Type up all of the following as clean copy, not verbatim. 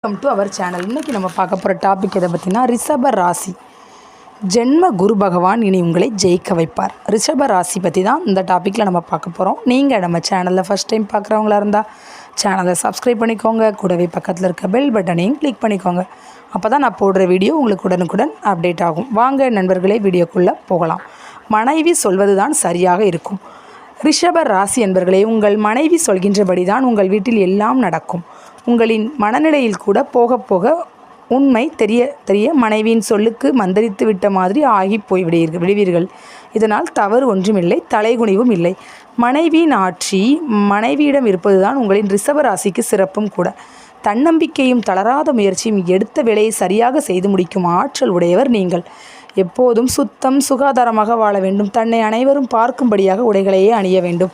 Welcome to our channel. இன்றைக்கி நம்ம பார்க்க போகிற டாபிக் எதை பற்றினா ரிஷப ராசி. ஜென்ம குரு பகவான் இனி உங்களை ஜெயிக்க வைப்பார். ரிஷப ராசி பற்றி தான் இந்த டாப்பிக்கில் நம்ம பார்க்க போகிறோம். நீங்கள் நம்ம சேனலில் ஃபஸ்ட் டைம் பார்க்குறவங்களா இருந்தால் சேனலை சப்ஸ்கிரைப் பண்ணிக்கோங்க. கூடவே பக்கத்தில் இருக்க பெல் பட்டனையும் கிளிக் பண்ணிக்கோங்க. அப்போ தான் நான் போடுற வீடியோ உங்களுக்கு உடனுக்குடன் அப்டேட் ஆகும். வாங்க நண்பர்களே, வீடியோக்குள்ளே போகலாம். மனைவி சொல்வது தான் சரியாக இருக்கும். ரிஷப ராசி என்பர்களே, உங்கள் மனைவி சொல்கின்றபடி தான் உங்கள் வீட்டில் எல்லாம் நடக்கும். உங்களின் மனநிலையில் கூட போக போக உண்மை தெரிய தெரிய மனைவியின் சொல்லுக்கு மந்தரித்து விட்ட மாதிரி ஆகி போய் விடுவீர்கள். இதனால் தவறு ஒன்றுமில்லை, தலைகுனிவும் இல்லை. மனைவியின் ஆட்சி மனைவியிடம் இருப்பதுதான் உங்களின் ரிஷப ராசிக்கு சிறப்பும் கூட. தன்னம்பிக்கையும் தளராத முயற்சியும் எடுத்த வேலையை சரியாக செய்து முடிக்கும் ஆற்றல் உடையவர் நீங்கள். எப்போதும் சுத்தம் சுகாதாரமாக வாழ வேண்டும். தன்னை அனைவரும் பார்க்கும்படியாக உடைகளையே அணிய வேண்டும்.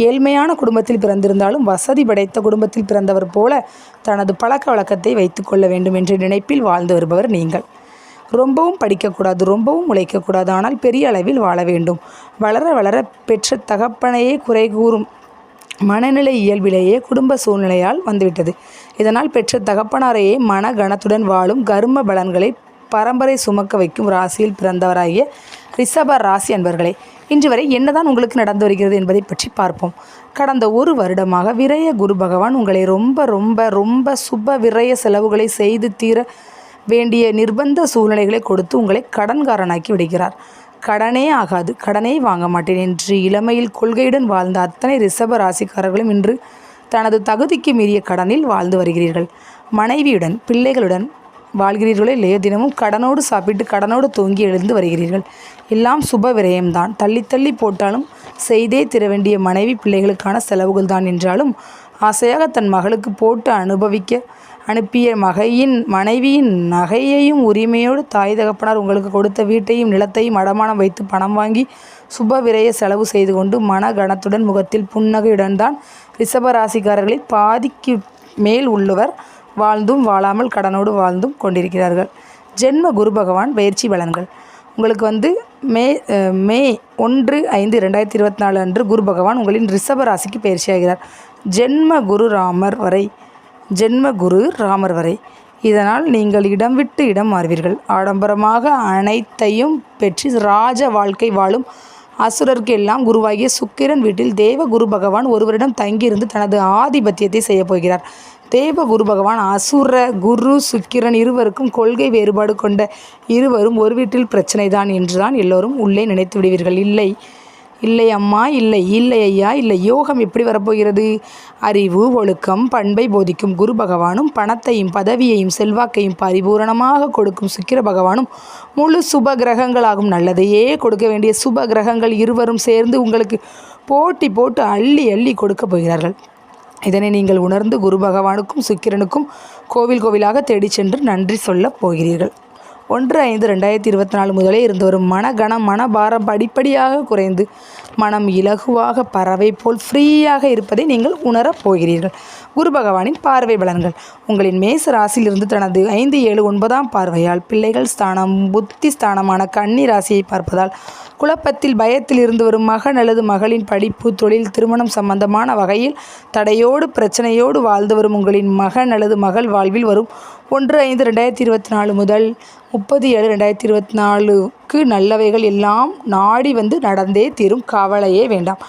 ஏழ்மையான குடும்பத்தில் பிறந்திருந்தாலும் வசதி படைத்த குடும்பத்தில் பிறந்தவர் போல தனது பழக்க வழக்கத்தை வைத்து கொள்ள வேண்டும் என்ற நினைப்பில் வாழ்ந்து வருபவர் நீங்கள். ரொம்பவும் படிக்கக்கூடாது, ரொம்பவும் உழைக்கக்கூடாது, ஆனால் பெரிய அளவில் வாழ வேண்டும். வளர வளர பெற்ற தகப்பனையே குறை கூறும் மனநிலை இயல்பிலேயே குடும்ப சூழ்நிலையால் வந்துவிட்டது. இதனால் பெற்ற தகப்பனாரையே மன கனத்துடன் வாழும் கர்ம பலன்களை பரம்பரை சுமக்க வைக்கும் ராசியில் பிறந்தவராகிய ரிஷப ராசி அன்பர்களே, இன்று வரை என்னதான் உங்களுக்கு நடந்து வருகிறது என்பதை பற்றி பார்ப்போம். கடந்த ஒரு வருடமாக விரய குரு பகவான் உங்களை ரொம்ப ரொம்ப ரொம்ப சுப விரய செலவுகளை செய்து தீர வேண்டிய நிர்பந்த சூழ்நிலைகளை கொடுத்து உங்களை கடன்காரனாக்கி விடுகிறார். கடனே ஆகாது, கடனே வாங்க மாட்டேன் என்று இளமையில் கொள்கையுடன் வாழ்ந்த அத்தனை ரிஷப ராசிக்காரர்களும் இன்று தனது தகுதிக்கு மீறிய கடனில் வாழ்ந்து வருகிறீர்கள். மனைவியுடன் பிள்ளைகளுடன் வாழ்கிறீர்களோ இல்லையோ, தினமும் கடனோடு சாப்பிட்டு கடனோடு தூங்கி எழுந்து வருகிறீர்கள். எல்லாம் சுப விரயம்தான். தள்ளி தள்ளி போட்டாலும் செய்தே தர வேண்டிய மனைவி பிள்ளைகளுக்கான செலவுகள் தான் என்றாலும் ஆசையாக தன் மகளுக்கு போட்டு அனுப்பிய மனைவியின் நகையையும் உரிமையோடு தாய் தகப்பனார் உங்களுக்கு கொடுத்த வீட்டையும் நிலத்தையும் அடமானம் வைத்து பணம் வாங்கி சுப விரய செலவு செய்து கொண்டு மன கனத்துடன் முகத்தில் புன்னகையுடன் தான் ரிஷபராசிக்காரர்களில் பாதிக்கு மேல் உள்ளவர் வாழ்ந்தும் வாழாமல் கடனோடு வாழ்ந்தும் கொண்டிருக்கிறார்கள். ஜென்ம குரு பகவான் பயிற்சி பலன்கள். உங்களுக்கு மே 1/5/2024 அன்று குரு பகவான் உங்களின் ரிஷப ராசிக்கு பயிற்சியாகிறார். ஜென்ம குரு ராமர் வரை. இதனால் நீங்கள் இடம் விட்டு இடம் மாறுவீர்கள். ஆடம்பரமாக அனைத்தையும் பெற்று ராஜ வாழ்க்கை வாழும் அசுரருக்கு எல்லாம் குருவாகிய சுக்கிரன் வீட்டில் தேவ குரு பகவான் ஒருவரிடம் தங்கியிருந்து தனது ஆதிபத்தியத்தை செய்யப் போகிறார். தேவ குரு பகவான் அசுர குரு சுக்கிரன் இருவருக்கும் கொள்கை வேறுபாடு கொண்ட இருவரும் ஒரு வீட்டில் பிரச்சனை தான் என்றுதான் எல்லோரும் உள்ளே நினைத்து விடுவீர்கள். இல்லை அம்மா, இல்லை ஐயா, இல்லை. யோகம் எப்படி வரப்போகிறது? அறிவு ஒழுக்கம் பண்பை போதிக்கும் குரு பகவானும் பணத்தையும் பதவியையும் செல்வாக்கையும் பரிபூரணமாக கொடுக்கும் சுக்கிர பகவானும் முழு சுப கிரகங்களாகும் நல்லதையே கொடுக்க வேண்டிய சுப கிரகங்கள் இருவரும் சேர்ந்து உங்களுக்கு போட்டி போட்டு அள்ளி அள்ளி கொடுக்க போகிறார்கள். இதனை நீங்கள் உணர்ந்து குரு பகவானுக்கும் சுக்கிரனுக்கும் கோவிலாக தேடி சென்று நன்றி சொல்லப் போகிறீர்கள். 1/5/2024 முதலே இருந்து வரும் மனகணம் மனபாரம் படிப்படியாக குறைந்து மனம் இலகுவாக பறவை போல் ஃப்ரீயாக இருப்பதை நீங்கள் உணரப் போகிறீர்கள். குரு பகவானின் பார்வை பலன்கள். உங்களின் மேச ராசியிலிருந்து தனது 5, 7, 9ஆம் பார்வையால் பிள்ளைகள் ஸ்தானம் புத்தி ஸ்தானமான கன்னி ராசியை பார்ப்பதால் குழப்பத்தில் பயத்தில் இருந்து வரும் மகன் அல்லது மகளின் படிப்பு தொழில் திருமணம் சம்பந்தமான வகையில் தடையோடு பிரச்சனையோடு வாழ்ந்து வரும் உங்களின் மகன் அல்லது மகள் வாழ்வில் வரும் 1/5/2024 முதல் 30/7/2024 நல்லவைகள் எல்லாம் நாடி வந்து நடந்தே தீரும். கவலையே வேண்டாம்.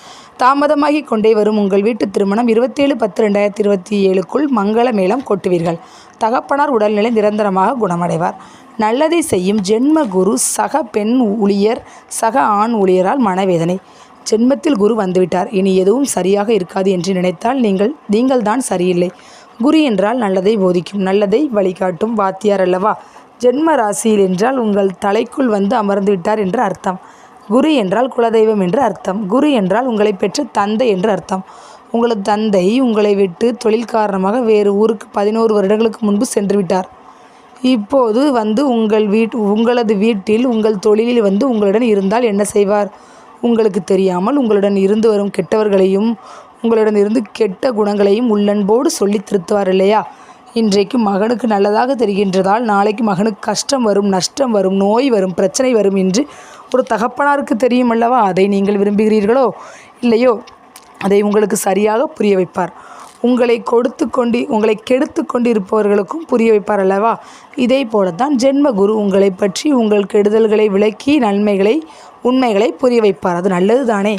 தாமதமாகி கொண்டே வரும் உங்கள் வீட்டு திருமணம் 27/10/2027 மங்கள மேளம் கொட்டுவீர்கள். தகப்பனார் உடல்நிலை நிரந்தரமாக குணமடைவார். நல்லதை செய்யும் ஜென்ம குரு சக பெண் ஊழியர் சக ஆண் ஊழியரால் மனவேதனை. ஜென்மத்தில் குரு வந்துவிட்டார், இனி எதுவும் சரியாக இருக்காது என்று நினைத்தால் நீங்கள் தான் சரியில்லை. குரு என்றால் நல்லதை போதிக்கும், நல்லதை வழிகாட்டும் வாத்தியார் அல்லவா? ஜென்ம ராசியில் என்றால் உங்கள் தலைக்குள் வந்து அமர்ந்து விட்டார் என்று அர்த்தம். குரு என்றால் குலதெய்வம் என்று அர்த்தம். குரு என்றால் உங்களை பெற்ற தந்தை என்று அர்த்தம். உங்களது தந்தை உங்களை விட்டு தொழில் காரணமாக வேறு ஊருக்கு 11 வருடங்களுக்கு முன்பு சென்று விட்டார். இப்போது வந்து உங்களது வீட்டில் உங்கள் தொழிலில் வந்து உங்களுடன் இருந்தால் என்ன செய்வார்? உங்களுக்கு தெரியாமல் உங்களுடன் இருந்து வரும் கெட்டவர்களையும் உங்களுடன் இருந்து கெட்ட குணங்களையும் உள்ளன்போடு சொல்லி திருத்துவார் இல்லையா? இன்றைக்கு மகனுக்கு நல்லதாக தெரிகின்றதால் நாளைக்கு மகனுக்கு கஷ்டம் வரும், நஷ்டம் வரும், நோய் வரும், பிரச்சனை வரும் என்று ஒரு தகப்பனாருக்கு தெரியும் அல்லவா? அதை நீங்கள் விரும்புகிறீர்களோ இல்லையோ? அதை உங்களுக்கு சரியாக புரிய வைப்பார். உங்களை கெடுத்து கொண்டு இருப்பவர்களுக்கும் புரிய வைப்பார் அல்லவா? இதே போலத்தான் ஜென்ம குரு உங்களை பற்றி உங்கள் கெடுதல்களை விளக்கி உண்மைகளை புரிய வைப்பார். அது நல்லது தானே?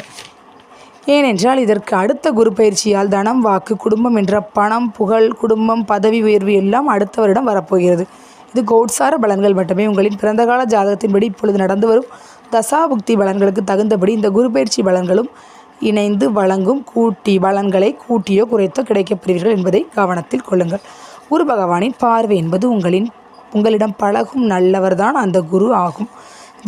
ஏனென்றால் இதற்கு அடுத்த குரு பயிற்சியால் தனம், வாக்கு, குடும்பம் என்ற பணம், புகழ், குடும்பம், பதவி உயர்வு எல்லாம் அடுத்த வருடம் வரப்போகிறது. இது கோட்சார பலன்கள் மட்டுமே. உங்களின் பிறந்தகால ஜாதகத்தின்படி இப்பொழுது நடந்து வரும் தசாபுக்தி பலன்களுக்கு தகுந்தபடி இந்த குரு பயிற்சி பலன்களும் இணைந்து வழங்கும் பலன்களை கூட்டியோ குறைத்தோ கிடைக்கப்பெறுவீர்கள் என்பதை கவனத்தில் கொள்ளுங்கள். குரு பகவானின் பார்வை என்பது உங்களிடம் பழகும் நல்லவர்தான் அந்த குரு ஆகும்.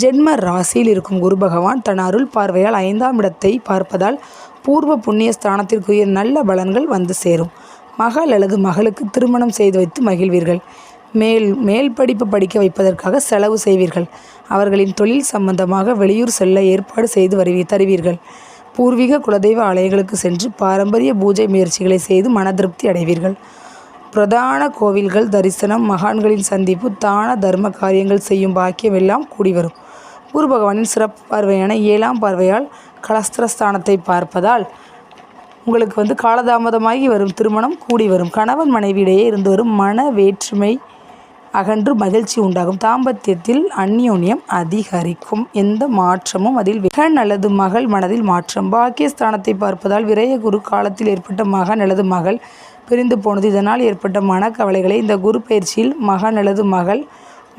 ஜென்ம ராசியில் இருக்கும் குரு பகவான் தன் அருள் பார்வையால் 5ஆம் இடத்தை பார்ப்பதால் பூர்வ புண்ணிய ஸ்தானத்திற்குரிய நல்ல பலன்கள் வந்து சேரும். மகள் அல்லது மகளுக்கு திருமணம் செய்து வைத்து மகிழ்வீர்கள். மேல் படிப்பு படிக்க வைப்பதற்காக செலவு செய்வீர்கள். அவர்களின் தொழில் சம்பந்தமாக வெளியூர் செல்ல ஏற்பாடு செய்து தருவீர்கள். பூர்வீக குலதெய்வ ஆலயங்களுக்கு சென்று பாரம்பரிய பூஜை முயற்சிகளை செய்து மன திருப்தி அடைவீர்கள். பிரதான கோவில்கள் தரிசனம், மகான்களின் சந்திப்பு, தான தர்ம காரியங்கள் செய்யும் பாக்கியம் எல்லாம் கூடி வரும். குரு பகவானின் சிறப்பு பார்வையான 7ஆம் பார்வையால் கலஸ்திரஸ்தானத்தை பார்ப்பதால் உங்களுக்கு காலதாமதமாகி வரும் திருமணம் கூடி வரும். கணவன் மனைவியிடையே இருந்து வரும் மன வேற்றுமை அகன்று மகிழ்ச்சி உண்டாகும். தாம்பத்தியத்தில் அந்யோன்யம் அதிகரிக்கும். எந்த மாற்றமும் அதில் மகன் அல்லது மகள் மனதில் மாற்றம். பாக்கியஸ்தானத்தை பார்ப்பதால் விரய குரு காலத்தில் ஏற்பட்ட மகன் அல்லது மகள் பிரிந்து போனது, இதனால் ஏற்பட்ட மனக்கவலைகளை இந்த குரு பயிற்சியில் மகன் அல்லது மகள்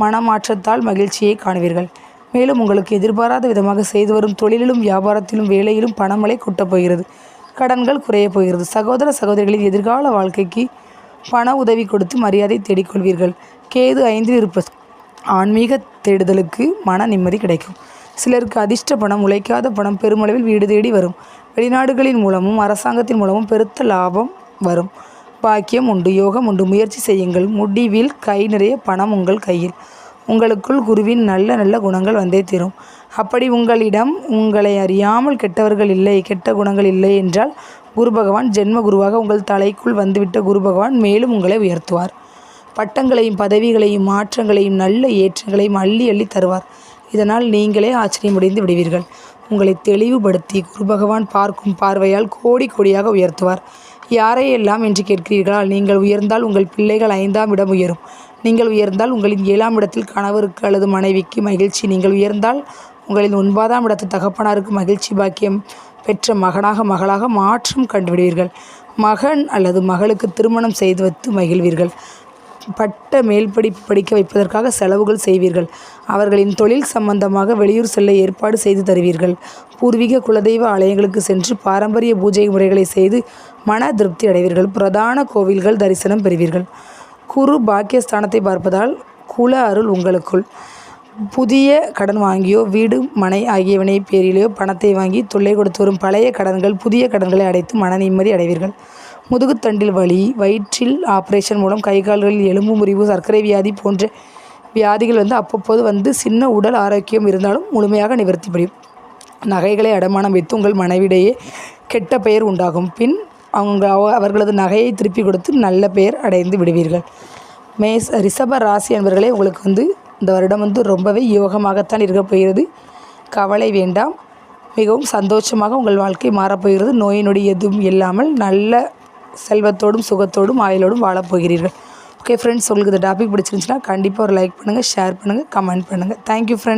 மனமாற்றத்தால் மகிழ்ச்சியை காணுவீர்கள். மேலும் உங்களுக்கு எதிர்பாராத விதமாக செய்து வரும் தொழிலிலும் வியாபாரத்திலும் வேலையிலும் பணமழை கொட்டப் போகிறது. கடன்கள் குறையப் போகிறது. சகோதர சகோதரிகளின் எதிர்கால வாழ்க்கைக்கு பண உதவி கொடுத்து மரியாதை தேடிக்கொள்வீர்கள். கேது 5இல் இருப்பது ஆன்மீக தேடுதலுக்கு மன நிம்மதி கிடைக்கும். சிலருக்கு அதிர்ஷ்ட பணம், உழைக்காத பணம் பெருமளவில் வீடு தேடி வரும். வெளிநாடுகளின் மூலமும் அரசாங்கத்தின் மூலமும் பெருத்த லாபம் வரும். பாக்கியம் உண்டு, யோகம் உண்டு. முயற்சி செய்யுங்கள். முடிவில் கை நிறைய பணம் உங்கள் கையில். உங்களுக்குள் குருவின் நல்ல குணங்கள் வந்தே தீரும். அப்படி உங்களிடம் உங்களை அறியாமல் கெட்ட குணங்கள் இல்லை என்றால் குரு பகவான் ஜென்ம குருவாக உங்கள் தலைக்குள் வந்துவிட்ட குரு பகவான் மேலும் உங்களை உயர்த்துவார். பட்டங்களையும் பதவிகளையும் மாற்றங்களையும் நல்ல ஏற்றங்களையும் அள்ளி அள்ளி தருவார். இதனால் நீங்களே ஆச்சரியமடைந்து விடுவீர்கள். உங்களை தெளிவுபடுத்தி குரு பகவான் பார்க்கும் பார்வையால் கோடியாக உயர்த்துவார். யாரையெல்லாம் என்று கேட்கிறீர்களா? நீங்கள் உயர்ந்தால் உங்கள் பிள்ளைகள் 5ஆம் இடம் உயரும். நீங்கள் உயர்ந்தால் உங்களின் 7ஆம் இடத்தில் கணவருக்கு அல்லது மனைவிக்கு மகிழ்ச்சி. நீங்கள் உயர்ந்தால் உங்களின் 9ஆம் இடத்து தகப்பனாருக்கு மகிழ்ச்சி. பாக்கியம் பெற்ற மகளாக மாற்றம் கண்டுவிடுவீர்கள். மகன் அல்லது மகளுக்கு திருமணம் செய்து வைத்து மகிழ்வீர்கள். பட்ட மேல் படிப்பு படிக்க வைப்பதற்காக செலவுகள் செய்வீர்கள். அவர்களின் தொழில் சம்பந்தமாக வெளியூர் செல்ல ஏற்பாடு செய்து தருவீர்கள். பூர்வீக குலதெய்வ ஆலயங்களுக்கு சென்று பாரம்பரிய பூஜை முறைகளை செய்து மன திருப்தி அடைவீர்கள். பிரதான கோவில்கள் தரிசனம் பெறுவீர்கள். குரு பாக்கியஸ்தானத்தை பார்ப்பதால் குல அருள் உங்களுக்குள். புதிய கடன் வாங்கியோ வீடு மனை ஆகியவனை பேரிலேயோ பணத்தை வாங்கி தொல்லை கொடுத்து வரும் பழைய கடன்கள் புதிய கடன்களை அடைத்து மன நிம்மதி அடைவீர்கள். முதுகுத்தண்டில் வலி, வயிற்றில் ஆப்ரேஷன் மூலம் கைகால்களில் எலும்பு முறிவு, சர்க்கரை வியாதி போன்ற வியாதிகள் அப்பப்போது சின்ன உடல் ஆரோக்கியம் இருந்தாலும் முழுமையாக நிவர்த்தி பெறும். நகைகளை அடமானம் வைத்து உங்கள் மனைவிடையே கெட்ட பெயர் உண்டாகும். பின் அவர்களது நகையை திருப்பி கொடுத்து நல்ல பெயர் அடைந்து விடுவீர்கள். ரிஷப ராசி என்பவர்களே, உங்களுக்கு இந்த வருடம் ரொம்பவே யோகமாகத்தான் இருக்கப் போகிறது. கவலை வேண்டாம். மிகவும் சந்தோஷமாக உங்கள் வாழ்க்கை மாறப்போகிறது. நோய் நொடி எதுவும் இல்லாமல் நல்ல செல்வத்தோடும் சுகத்தோடும் ஆயுளோடும் வாழப்போகிறீர்கள். ஓகே ஃப்ரெண்ட்ஸ், உங்களுக்கு இந்த டாபிக் பிடிச்சிருந்துச்சுன்னா கண்டிப்பாக ஒரு லைக் பண்ணுங்கள், ஷேர் பண்ணுங்கள், கமெண்ட் பண்ணுங்கள். Thank you friends.